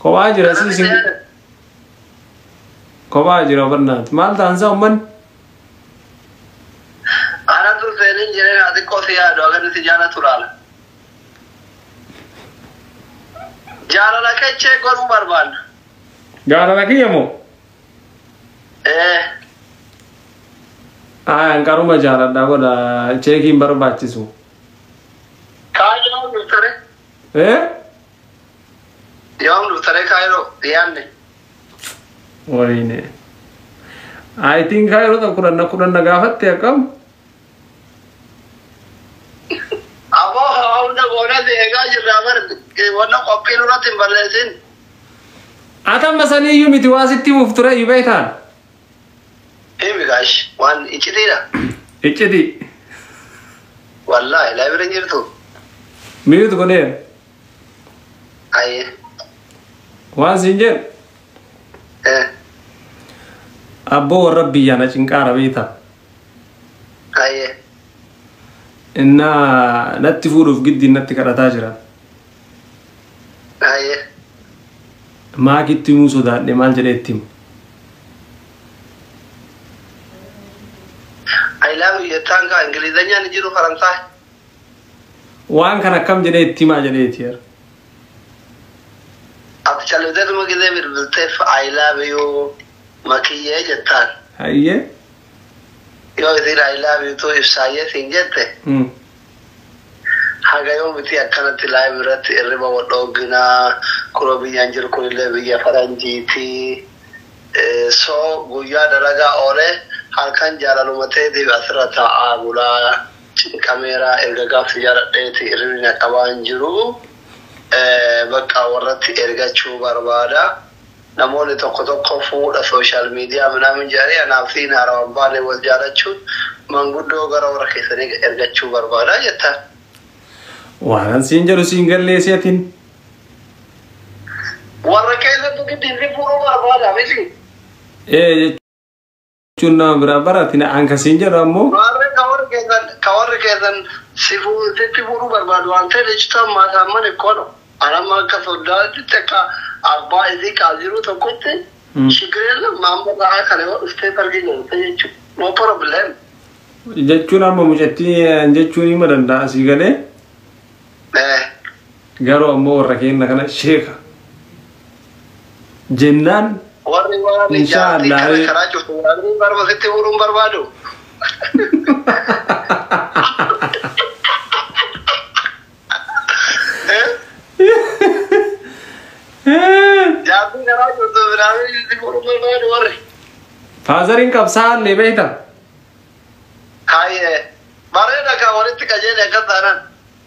كواجر أساسي كواجر وبرنات مال تانسا من أنا تو سيرين جرين هذه كوسيا دوغا نسيجانا ترالا جالا لك تشيك ورم بربان جالا لك يمو أنكارو ما جالا دا ولا تشيكين برباتشيسو كايرو نوتري يوم نوتري كايرو دياني وينه I think كايرو دا كورنا غافت يا كم أبو هاونا غونا ديجا جرامر وانا قبيلو راتين بالليزين أتم مثلا يوم يتواسطي مفترة يبيتان إيه بيجاش وان إيشتيرا إيشتي والله لا يبرنجر تو ميوت كونين أيه وان سينجر أبو ربي أنا شنكارا بيتا أيه إننا نتفورو في جدي نتكرا تاجرا أيه ما كنت موسو دا نمال جريتيم I love you tanga Inggrisnya nijiru Faransa وان كان كم جريتي ما جريتير Actually ده ما كده بالتف I love you makiye جتان هاي يو يصير I love you تو إفساية سينجته حاجة يوم بتي أكنا تلاعب رات الربا ودوغنا كروبي ينجر كل بيجا فرنجي تي so guyyaa dalagaa oole halkan jaalalummatee asirratti aagulaa kameeraa erga gaafsi jaaladheeti hirrina qabaan jiru bakka warratti ergachuu barbaada namoonni tokko tokko fuudha sooshaal miidiyaa minaamin jaarii anaaf siin haarawan baanee wal jaalachuun manguddoo gara warra keessanii ergachuu barbaada jettaan. Waan siin jedhu siin galleessiyatiin. Warra keessattuu giddiin fuudhuu barbaada miti. Jechuun nama biraa baratiin akkasiin jedhu ammoo. Kawarri keessan sitti fuudhuu barbaadu waan ta'eef jechuun maasamman ikkoodha. Anamma akka soddaatti akka abbaa isii kaajiru tokkotti shigireel maamma ta'aa kana yoo dhuftee arginu jechuudha. No problem. Jechuun amma mucattii jechuun hima danda'a asii galee. Garuu ammoo warra keenya kana sheeka. Jennaan. Warri waan ijaartii kana karaa cufu warri barbasitti fuudhuun barbaadu. Jaartii karaa cufu biraatti fuudhuun barbaadu warri. Faazariin qabsaan ni beekta. Haayee bareeda kan walitti qajeele akka taanaan.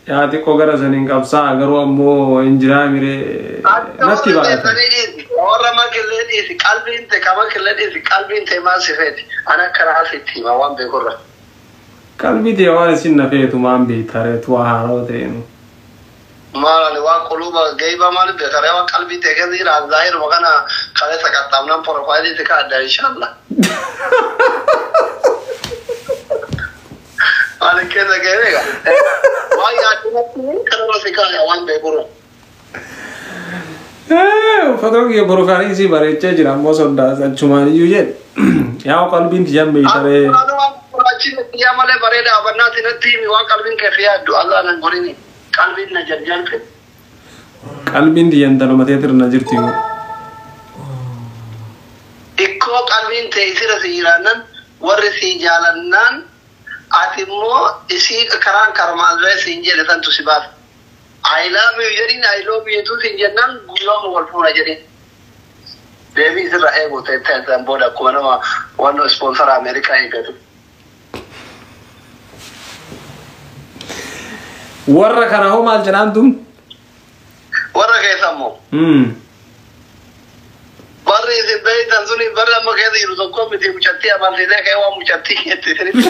Yaa xiqqoo gara saniin qabsaa garuu ammoo injiraa miree natti baata. Warra makillee dhiisi qalbiin ta'e kama killee dhiisi qalbiin ta'e maal si feeti ana karaa asitti hima waan beekurra. Qalbii ta'e waan isin na feetu maan beektareetu waa haaroo ta'enu. Maali waan quluba geeba maali beekaree waan qalbii ta'e keessa jira zaahiruma kana kalee saqaxxaamnaan porofaayilii ta'e kaadda inshallah. Maali keessa geebeega. Waan yaadumatti kanarra si kaaya waan beekurra. Fotoon kee borofaanin si bareechee jira ammoo soddaa achumaan iyyuu jedhe yaa qalbiin tiyaan beektaree. Yaa malee bareeda abannaati natti himi waan qalbiin kee fi yaaddu Allah nan godhini qalbiin na jarjarfe. Qalbiin tiyaan danumatee tirna jirti. Ikkoo qalbiin ta'e isira si jiraannan warri si jaalannaan ati immoo isii karaan karmaallee siin jedhe santu si baasa. I love you jedhin I love you tu sin jennan guyyooma wal fuuna jedhin. Deebii isirra eegu ta'e booda akkuma nama waan sponsora Ameerikaa eegatu. Warra kana hoo maal jedhaan tun? Warra keessa ammoo. Barri isin beektan suni barri amma keessa jiru tokko miti mucattii amansiisee ka'ee waan mucattii jette isinitti.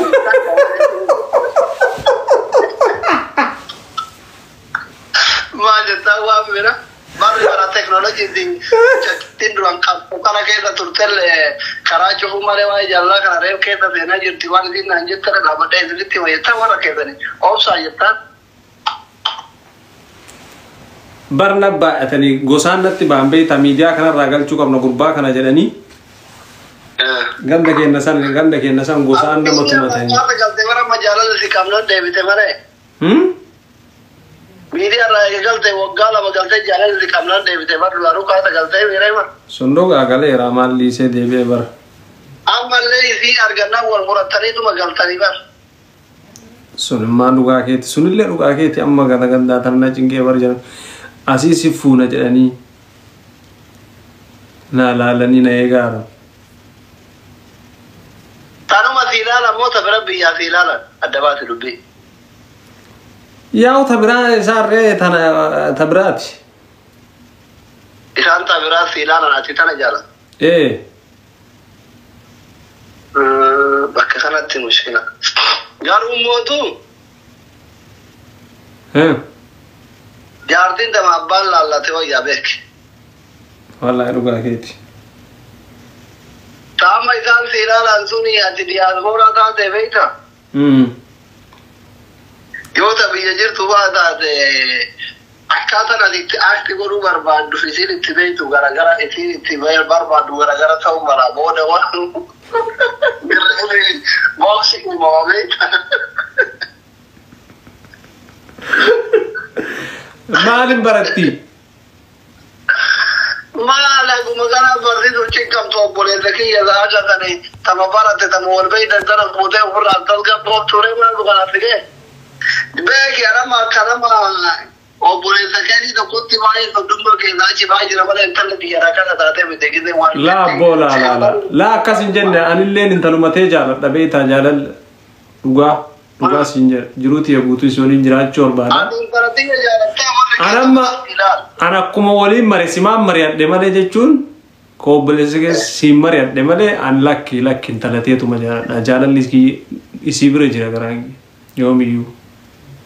Maajirtaa waan bira barri bara teknooloojiitiin mucattiin duraan kana keessa turtelle karaa cufuu malee waa ijaarraa kana reef keessa seenaa jirti waan isin naan jettara dhaabadhaa isinitti hima jettan warra keessanii obsaa jettaan. barna baatani gosaanatti baambee ta media kana ragalchuu qabna gurbaa kana jedhani ganda keenna san gosaan nama tumatani galte bara majaalala si qabna deebite mare media galte waggaala galte jaalala si qabna deebite bar laru kaata galte mirema sundoga gale ramal lise deebe bar amalle isi arganna wal murattani tuma galtani bar sunma duga keeti sunille duga keeti amma ganda tanna cinge bar jan asisi fuuna jedhani na laalani na eegaara tanuma filala mota rabbi ya filala adabati dubbi yaw tabira sarre tana tabrati isan tabira filala ati tana jala bakka sanatti mushkila garu motu Jardin da mabban lallate wayya bek. Wallahi ruga keeti. Tama isan filala suni ati diaspora ta deveita. Yota biya jirtu wada de akkata na ditti akti goru barbadu fisil ittibeitu gara itti bayar barbadu gara taw mara boda wa. Birri boxing moment. Maalin baratti maala gumagana barridu cikkam to bole zakiya zaga kane tama barate tama walbay dantana mode urra dalga ture ma gumagana tige be karama o bole zakani to kutti mai to dumbo ke nachi baji na bale tan di yara kana tate me degide wa la bola la kasin jenne anillen intalumate jala dabeeta jalal duga sinjer jiruti yabutu soni jirachor bana ana kuma wali mare sima mariyadde male jechun ko belesige si mariyadde male an lakki intalatetu majana jalalliski isibire jira garangi yomiyu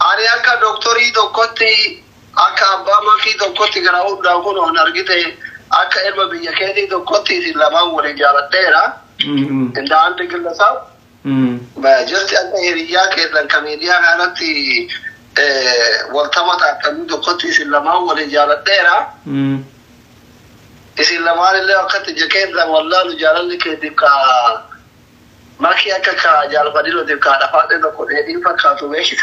ari aka doktori dokotti aka abama ki dokotti garau da kono nargite aka erba biya kedi dokotti silama wali jalatera inda ante gilasa ba just aka hiriya ke dan kamediya ganati والتمت أكمل دقتي سلما ولجالتيرا سلما اللي وقت جكيت ذا والله رجال اللي كديكا ما كيا كا جال بديلو ديكا دفعت دكتور هدي فكاتو ماشي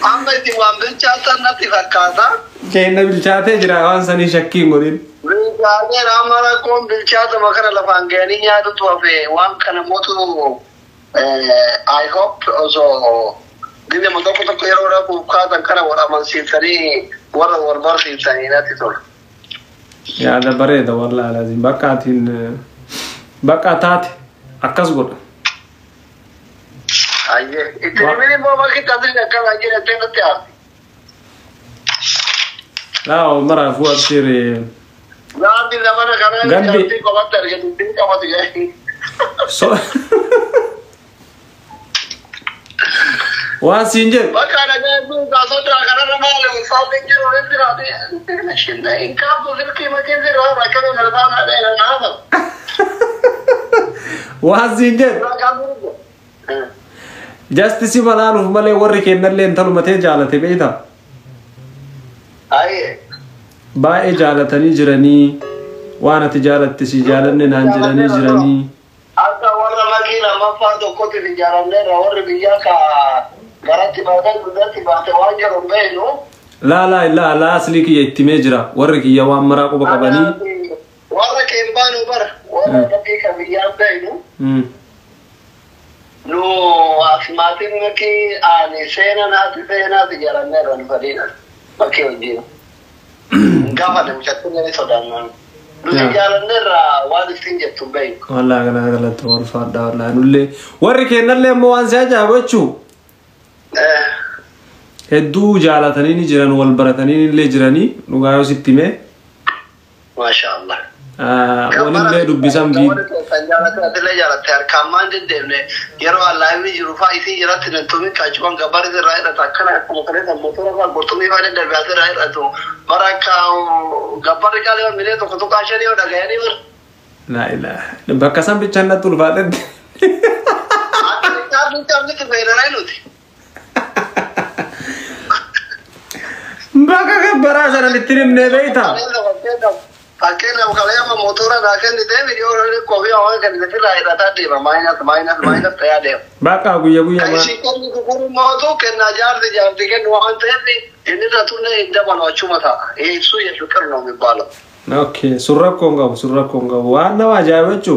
أما دي بالشاطر نتي فكاتا كأنه بالشاطر جراوان سني شكي مودين Rajane Ramara kom bilchata makara lafangeni ya tu tuafe wan kana motu I hope also dine motoko to kero ra ku ka dan kana wala man sitani wala warbar sitani na titol ya da bare da wallahi lazim bakatat akas god aye itini mo ma ki tadri na kala ajira tena tia la mara fu asire Gandhi zamana kana Gandhi ko batar ke tin ka mat gayi so wa sinje bakana ga du da so tra kana male so tinje ore tirate shinda inka to zirki makin zira ba kana narda na na na wa sinje justice malanu male warri kennalle entalumate jalate beita ay باي جالتني جراني وانا تجالت سجالني نانجراني جراني أنت ورا مكينا ما فادو كنت تجارنا ورا بيجاك غرتي بعدين بدأتي بعد واجر بينو لا أصلي كي يتمجرا ورا كي يوام مراكو بكباني ورا كيمبانو بر ورا نبيك بيجان بينو نو أسمعتين مكي أني سينا تجارنا رنفدينا مكي وجينا Gaffa da mutane ne sodannan. Nulle jalan nera wadi sinje tumbei. Wallahi gala to war fada wallahi nulle warri kennalle mo wan saja bachu. Heddu jalatani ni jiran wal baratani ni le jirani nugayo sittime. Masha Allah. Walille dubbisam bi. Sanjala tele jala ter kamande devne yaro Allah mi jurufa isi yarat ne tumi kachwan gabar de rai da takana ko kare da motora ka botumi vale de baate rai da to baraka gabar ka le mile to to ka shari da gani were la ilaha bakasam bichanna tul baate aakhi ka bin tamne to beera rai nuti براسنا نترم نبيتا Fakkiin abkaleema motora daakanii deemi yoo kofi waan kan itti raayidhataa deema minus ta'aa deema. Bakka guyyaa guyyaa maa. Kan isheen gurguru mootu kenna jaarti kennu waan ta'eef inni ratunne inda balachuma ta'a. Ibsu yesu kennu mibaalo. Okay, surra konga waan nama ajaa'ibachu.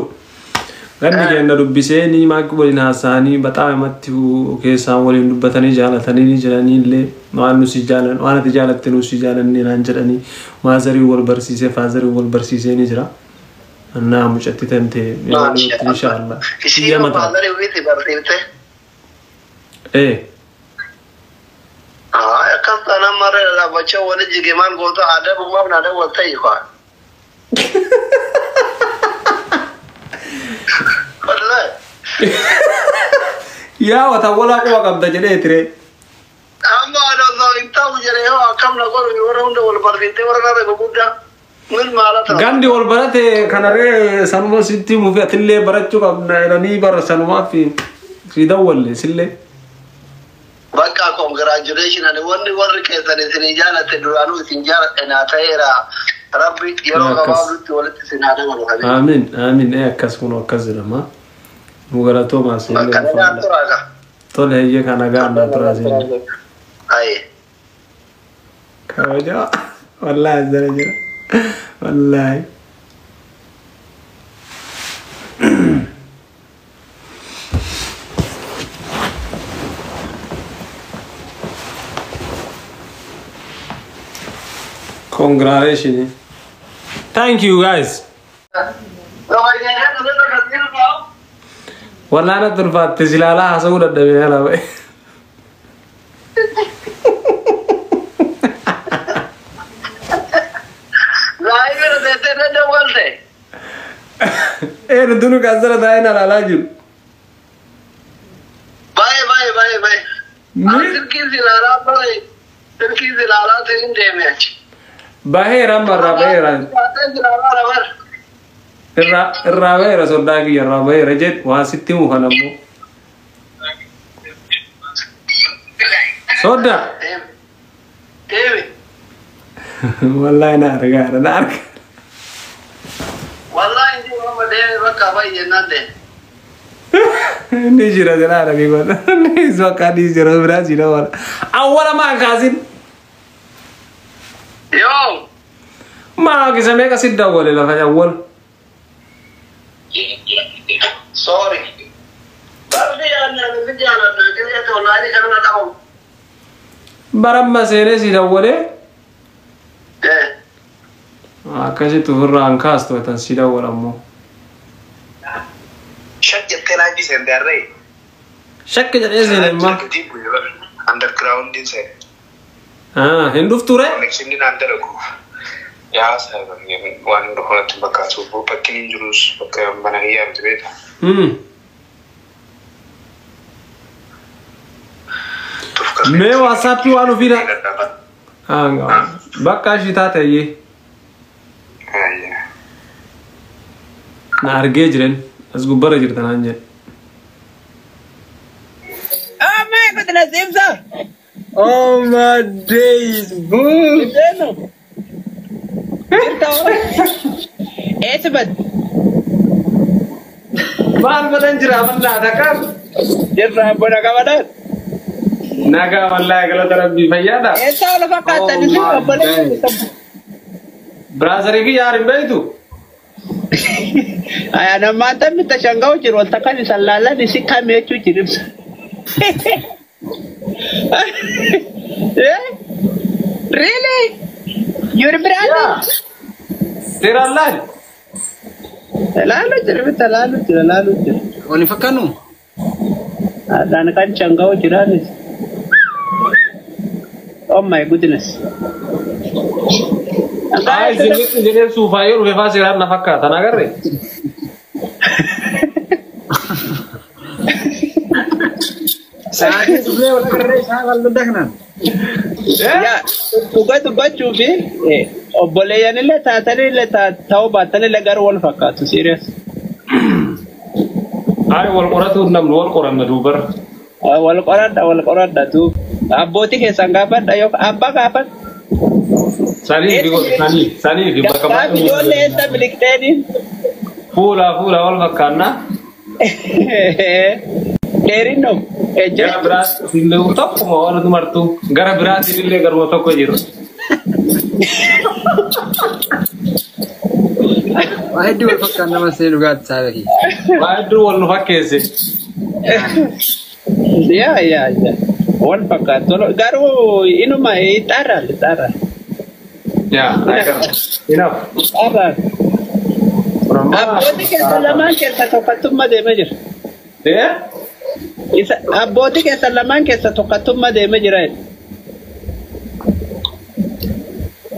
Ganni kenna dubbisee ni maakii waliin haasa'anii baxaa matti keessaan waliin dubbatanii jaalatanii jiranii illee waan nusi jaalan waan ati jaalatte nusi jaalanni naan jedhanii maazarii wal barsiisee faazarii wal barsiisee ni jira. Annaa mucatti tante inshallah. Ishii maazarii wiiti barsiifte. Akkas tanaan maree dhaabbachaa wali jigemaan goota aadaa bummaaf naadaan wal ta'e faa. Ya wata wala ko qabda jedhee tire amma ado inta ujere ho akam na goru yoro unda wal barfinte warana be gudda min malata gandi wal barate kanare sanmo sitti mu fi atille barachu qabna ni bar sanma fi dawalle sille bakka congratulation and wonni warri keesani sinijaalate duranu sinjaalate na tayera rabbi yoro gabaabti walati sinada wal amin akkas kuno akkas lama mugarato ma sille tole ye kana ganda trazin ay kawaja wallahi zarajira wallahi congratulations. Thank you guys. والله أنا ترفعت تزلالها حسود الدنيا لا بي. لا يقدر تتنا دوالته. إيه ندونو كسر داين على لاجل. باي. تركي زلالة تين دمج. باهي رام. الرابع رسول داقي الرابع رجت واسطي مخنمو صدق والله نارك والله انت ما بدي بقى باي جنان نيجي رجلا ربي قال نيجي وقت نيجي برازيل ولا أول ما كازين يوم ما كسمه كسيد أول لا فجأة أول sorry tapi ana ngejalan kalian itu lari karena tahu barang masih sih dawale kasih tuh rangkas tuh tan sih dawal ammo syakit lagi sendiri syakit jadi sih mah underground din saya hinduf tuh re connection din under aku ya saya ingin wan dohona tembaka subuh pakai jurus pakai mana iya betul मैं WhatsApp पे वालों फिर बक्का शिता था ये नारगे जरन अस गुब्बारा जरता ना अंजन मैं कितना सेम सा oh my days boo ऐसे बस बाल बदन जरा बंदा था कर जरा बड़ा का बड़ा naga wallahi kalau terus bifaya dah ऐसा वाला कata di sini boleh browser ini yarin baik tu aya na mata mita shangao jiro takani salala di si kame chu jirim really your brother tera lalu jiro oni fakanu dan kan shangao jiranis oh my goodness ay jenis sufayo lu bebas jalan nafkah tanah kere saya sebenarnya kere saya kalau dengar ya tuh baca fi oh boleh ya nih lah tadi tahu batanya legar wal fakah tu serius ay wal Quran tu nam wal Quran madubar wal Quran dah tu aboti ke sanggapan ayo apa kapan Sani di bakal. Kami jole esta milik tadi. Fula wal makanna. Derino. Gara berat dille utok mau orang tu martu. Gara berat dille gar moto ko jiro. Wahai dua fakkan nama saya juga cari. Wahai dua wal fakke se. Ya. Wan fakkan. Tolo garu inu mai tara. Ya, enough. Tara. Aboti ke salaman ke satokatumma de majir. Ya? Aboti ke salaman ke satokatumma de majir.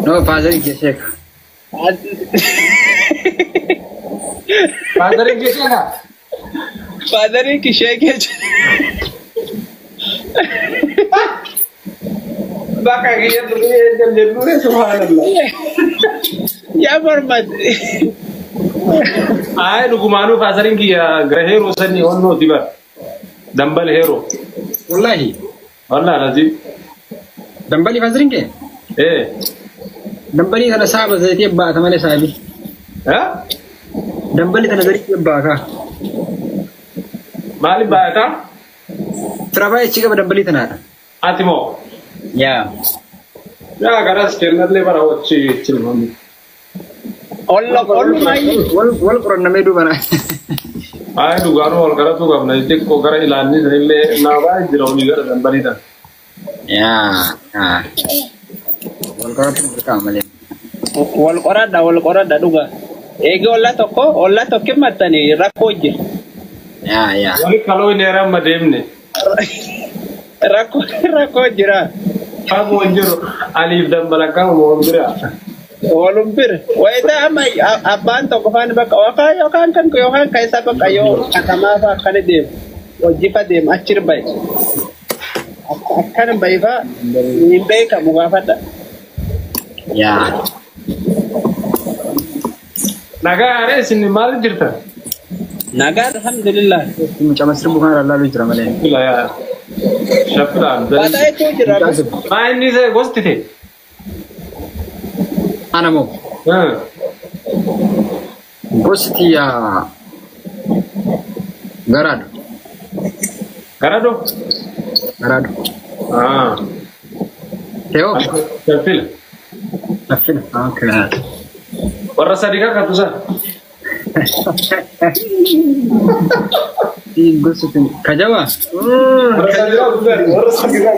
No, father ke Sheikh. Father ke Sheikh. Father ke Sheikh. Baka gaya dulu subhanallah. Ya Muhammad. Ay lugumanu fasarin ki grahero sani onno diba. Dambal hero. Wallahi Razib. dambali fasarin ke? dambali kana sahaba zai tebba ta male sahabi. Ha? dambali kana zai tebba ka. Mali ba ka? Travai ci gaba dambali tana. Atimo. Ya. Ya garas kenal le bara wacce cilmami. Allah mai. Wal Quran na medu bana. Ay dugaru wal gara tu gamna ite ko gara ilani le na ba jirawni gara dambali ta. Ya. Wal Quran ka male. Wal Quran da duga. Ege olla tokke matani rakoje. Ya. Wali kalau ini era mademne. Rakojira. Abo njiro alif dambala ka mo ngira. Wolumpir. Waita amai aban to kofan baka waka kan ko yohan kai sabak ayo atama fa kane dem. Wajifa dem achir bay. Akkan bay fa nimbe ka mugafata. Ya. Naga are sinni mal jirta. Naga alhamdulillah. Macam Masri bukan Allah lu jira male. Ila ya. Shukran. Pada itu jira. Ma inni se gosti the. Anamo. Gosti ya. Garado. Teo. Tafil. Okay. Warra sadika katusa. Gosti Kajawa. Warra sadika.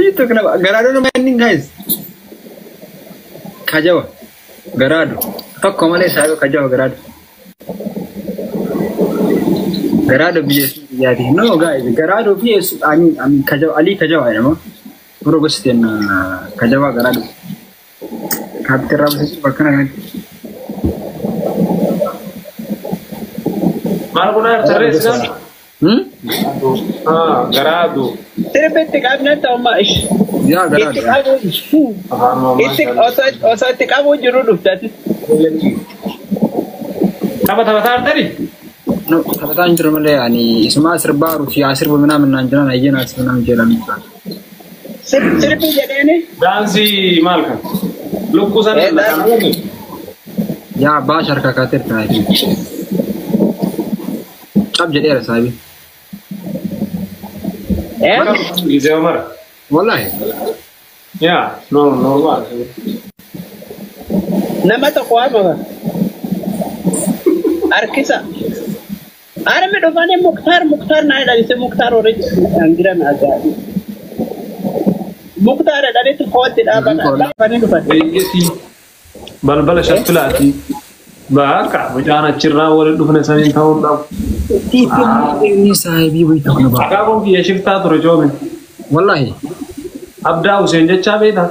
Itu kenapa? Garado no mainin guys. Kajawa. Garado. Tokko male sabe Kajawa Garado. Garado BS jadi. No guys, Garado BS Kajawa Ali Kajawa ya mo. Puro Gosti na Kajawa Garado. Kapten Rabu bakana. Malguna terus kan? Garado. Terpete kabna ta mais. Ya Garado. Itik oso kamu juru tadi. Tabat tadi? No, tabat juru male ani semua serba Rusia serba mana jalan aja nas mana jalan. Serba jadi ni? Dansi malkan. Lukusan Ya bashar kakatir tadi. Ab jadi ada sahabi. Gize Omar. Wallahi. Ya, normal. Nama to ko ama. Arkisa. Are me do bane Mukhtar na da se Mukhtar ore angira na aga. Mukhtar da to ko te da bane do bane. Yeti. Balbala shaflati. Baka bujana cirra wala dufna sanin tawon da. Ini sahabi wai takna ba. Aga kon ki shifta to rojobe. Wallahi. Abda Hussein jecha beda.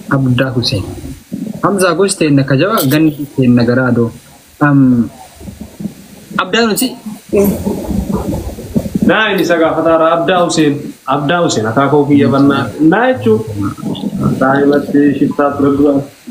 Abda Hussein. Hamza Gosti na Kajawa ganni na Garado. Abda Hussein. Na ini saga fatara Abda Hussein aka ko ki yabanna na chu. Sai mate shifta to rojobe.